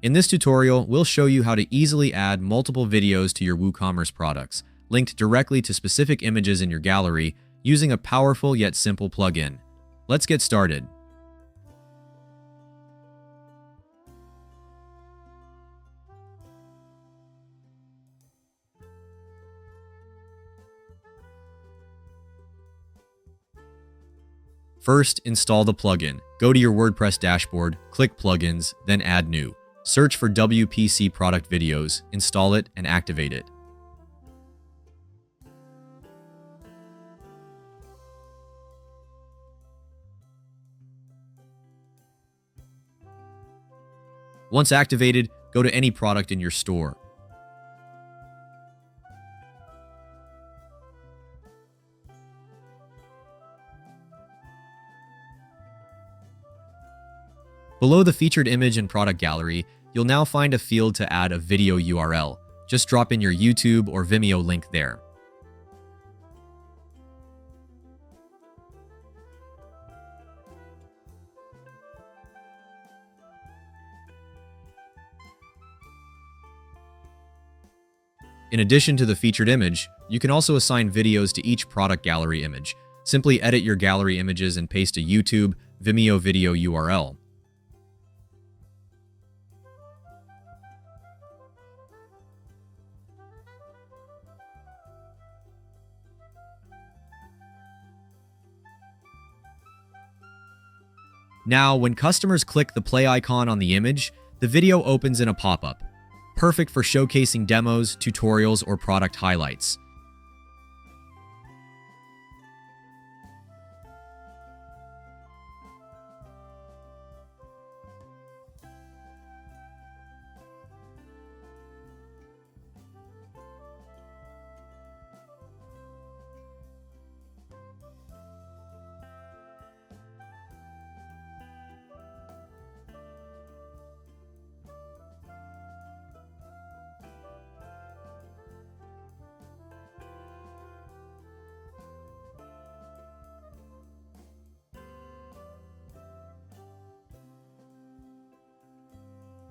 In this tutorial, we'll show you how to easily add multiple videos to your WooCommerce products, linked directly to specific images in your gallery using a powerful yet simple plugin. Let's get started. First, install the plugin. Go to your WordPress dashboard, click Plugins, then Add New. Search for WPC Product Videos, install it, and activate it. Once activated, go to any product in your store. Below the featured image and product gallery, you'll now find a field to add a video URL. Just drop in your YouTube or Vimeo link there. In addition to the featured image, you can also assign videos to each product gallery image. Simply edit your gallery images and paste a YouTube, Vimeo video URL. Now, when customers click the play icon on the image, the video opens in a pop-up, perfect for showcasing demos, tutorials, or product highlights.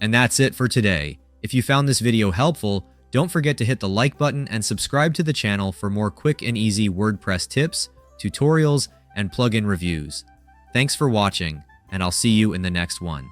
And that's it for today. If you found this video helpful, don't forget to hit the like button and subscribe to the channel for more quick and easy WordPress tips, tutorials, and plugin reviews. Thanks for watching, and I'll see you in the next one.